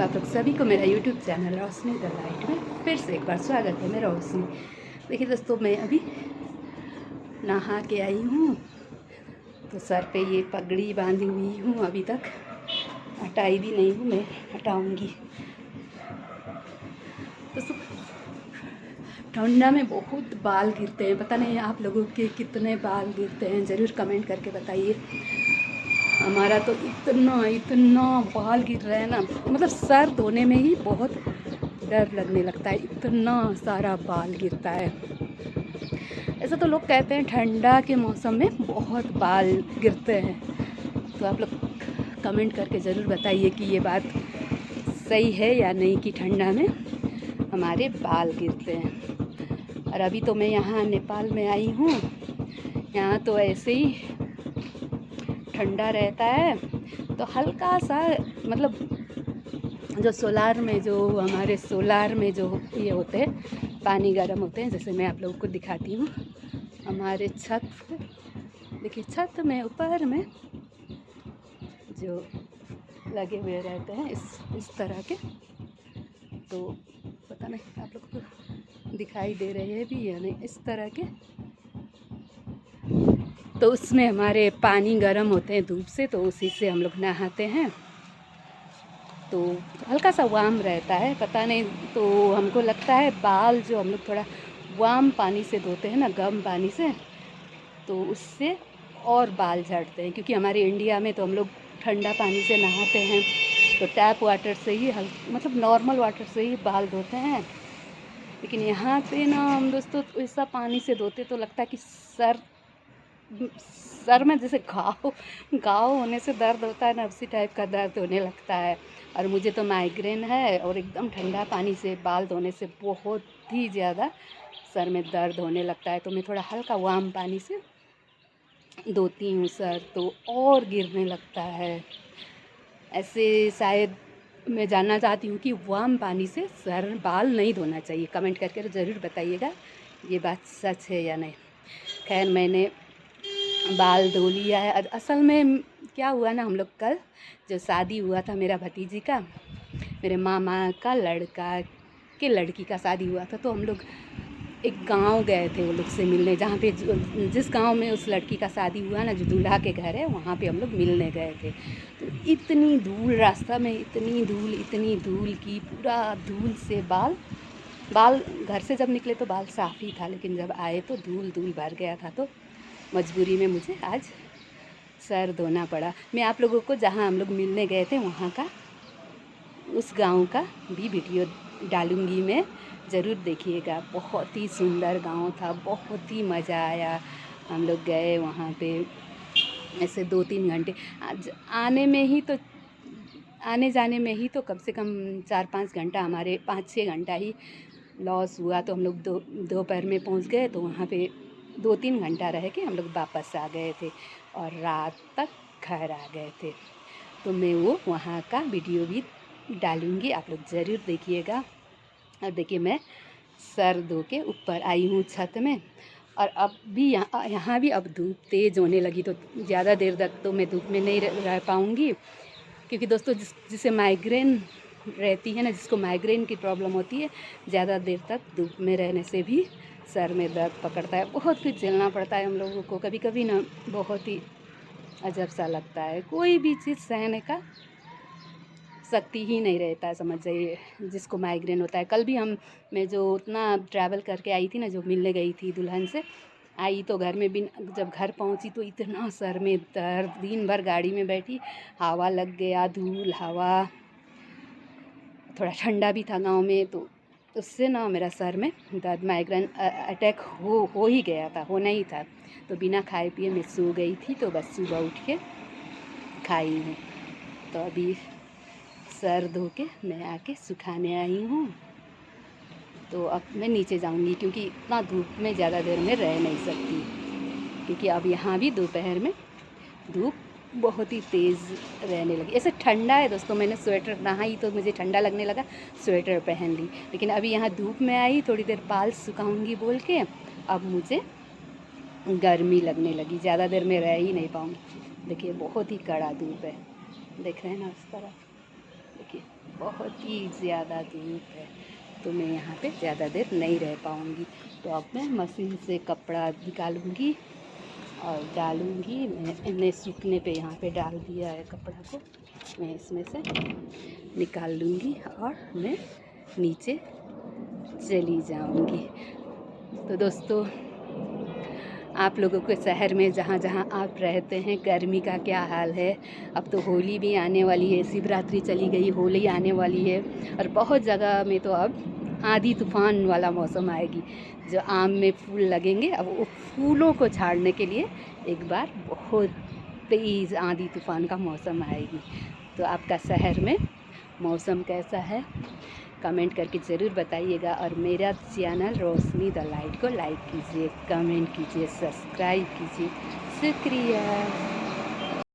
आप लोग सभी को मेरा YouTube channel Roshni the light में फिर से एक बार स्वागत है। मैं रोशनी। देखिए दोस्तों, मैं अभी नहा के आई हूँ तो सर पे ये पगड़ी बांधी हुई हूँ। अभी तक हटाई भी नहीं हूँ, मैं हटाऊँगी। दोस्तों, ठंडा में बहुत बाल गिरते हैं। पता नहीं आप लोगों के कितने बाल गिरते हैं, ज़रूर कमेंट करके बताइए। हमारा तो इतना बाल गिर रहा है ना, मतलब सर धोने में ही बहुत डर लगने लगता है, इतना सारा बाल गिरता है। ऐसा तो लोग कहते हैं ठंडा के मौसम में बहुत बाल गिरते हैं, तो आप लोग कमेंट करके ज़रूर बताइए कि ये बात सही है या नहीं कि ठंडा में हमारे बाल गिरते हैं। और अभी तो मैं यहाँ नेपाल में आई हूँ, यहाँ तो ऐसे ही ठंडा रहता है, तो हल्का सा मतलब जो हमारे सोलार में जो ये होते हैं पानी गर्म होते हैं। जैसे मैं आप लोगों को दिखाती हूँ, हमारे छत देखिए, छत में ऊपर में जो लगे हुए रहते हैं इस तरह के, तो पता नहीं आप लोग को दिखाई दे रहे हैं भी या नहीं, इस तरह के। तो उसमें हमारे पानी गर्म होते हैं धूप से, तो उसी से हम लोग नहाते हैं, तो हल्का सा वार्म रहता है। पता नहीं, तो हमको लगता है बाल जो हम लोग थोड़ा वार्म पानी से धोते हैं ना, गर्म पानी से, तो उससे और बाल झड़ते हैं। क्योंकि हमारे इंडिया में तो हम लोग ठंडा पानी से नहाते हैं, तो टैप वाटर से ही मतलब नॉर्मल वाटर से ही बाल धोते हैं। लेकिन यहाँ पे ना हम दोस्तों ऐसा पानी से धोते तो लगता है कि सर में जैसे घाव होने से दर्द होता है ना, उसी टाइप का दर्द होने लगता है। और मुझे तो माइग्रेन है, और एकदम ठंडा पानी से बाल धोने से बहुत ही ज़्यादा सर में दर्द होने लगता है। तो मैं थोड़ा हल्का वार्म पानी से धोती हूँ सर, तो और गिरने लगता है। ऐसे शायद मैं जानना चाहती हूँ कि वार्म पानी से बाल नहीं धोना चाहिए। कमेंट करके ज़रूर बताइएगा ये बात सच है या नहीं। खैर, मैंने बाल धो लिया है। असल में क्या हुआ ना, हम लोग कल जो शादी हुआ था मेरा भतीजी का, मेरे मामा का लड़का के लड़की का शादी हुआ था, तो हम लोग एक गांव गए थे वो लोग से मिलने, जहाँ पे जिस गांव में उस लड़की का शादी हुआ ना, जो दूल्हा के घर है, वहाँ पे हम लोग मिलने गए थे। तो इतनी धूल रास्ता में, इतनी धूल की पूरा धूल से बाल घर से जब निकले तो बाल साफ़ ही था, लेकिन जब आए तो धूल भर गया था। तो मजबूरी में मुझे आज सर धोना पड़ा। मैं आप लोगों को जहाँ हम लोग मिलने गए थे वहाँ का, उस गांव का भी वीडियो डालूँगी मैं, ज़रूर देखिएगा। बहुत ही सुंदर गांव था, बहुत ही मज़ा आया। हम लोग गए वहाँ पे, ऐसे 2-3 घंटे आने जाने में ही तो कम से कम 4-5 घंटा, हमारे 5-6 घंटा ही लॉस हुआ। तो हम लोग दोपहर में पहुँच गए, तो वहाँ पे 2-3 घंटा रह के हम लोग वापस आ गए थे, और रात तक घर आ गए थे। तो मैं वो वहाँ का वीडियो भी डालूँगी, आप लोग ज़रूर देखिएगा। और देखिए, मैं सर धो के ऊपर आई हूँ छत में, और अब भी यहाँ भी अब धूप तेज़ होने लगी, तो ज़्यादा देर तक तो मैं धूप में नहीं रह पाऊँगी। क्योंकि दोस्तों, जिसे माइग्रेन रहती है ना, जिसको माइग्रेन की प्रॉब्लम होती है, ज़्यादा देर तक धूप में रहने से भी सर में दर्द पकड़ता है। बहुत कुछ झेलना पड़ता है हम लोगों को। कभी कभी ना बहुत ही अजब सा लगता है, कोई भी चीज़ सहने का शक्ति ही नहीं रहता है, समझ जाइए, जिसको माइग्रेन होता है। कल भी मैं जो उतना ट्रैवल करके आई थी ना, जो मिलने गई थी दुल्हन से, आई तो घर में भी, जब घर पहुंची तो इतना सर में दर्द, दिन भर गाड़ी में बैठी, हवा लग गया, धूल हवा, थोड़ा ठंडा भी था गांव में, तो उससे ना मेरा सर में दर्द, माइग्रेन अटैक हो ही गया था, होना ही था। तो बिना खाए पिए मैं सो गई थी, तो बस सुबह उठ के खाई हूँ। तो अभी सर धो के मैं आके सुखाने आई हूँ। तो अब मैं नीचे जाऊँगी, क्योंकि इतना धूप में ज़्यादा देर में रह नहीं सकती, क्योंकि अब यहाँ भी दोपहर में धूप बहुत ही तेज़ रहने लगी। ऐसे ठंडा है दोस्तों, मैंने स्वेटर, नहाई तो मुझे ठंडा लगने लगा, स्वेटर पहन ली। लेकिन अभी यहाँ धूप में आई, थोड़ी देर बाल सुखाऊंगी बोल के, अब मुझे गर्मी लगने लगी, ज़्यादा देर में रह ही नहीं पाऊँगी। देखिए, बहुत ही कड़ा धूप है, देख रहे हैं ना उस तरफ, देखिए बहुत ही ज़्यादा धूप है, तो मैं यहाँ पे ज़्यादा देर नहीं रह पाऊँगी। तो अब मैं मशीन से कपड़ा निकालूँगी और डालूँगी। मैंने सूखने पे यहाँ पे डाल दिया है कपड़ा को, मैं इसमें से निकाल लूँगी और मैं नीचे चली जाऊँगी। तो दोस्तों, आप लोगों के शहर में जहाँ जहाँ आप रहते हैं गर्मी का क्या हाल है। अब तो होली भी आने वाली है, शिवरात्रि चली गई, होली आने वाली है और बहुत जगह में तो अब आंधी तूफ़ान वाला मौसम आएगी। जो आम में फूल लगेंगे, अब वो फूलों को झाड़ने के लिए एक बार बहुत तेज़ आंधी तूफ़ान का मौसम आएगी। तो आपका शहर में मौसम कैसा है कमेंट करके ज़रूर बताइएगा। और मेरा चैनल रोशनी द लाइट को लाइक कीजिए, कमेंट कीजिए, सब्सक्राइब कीजिए। शुक्रिया।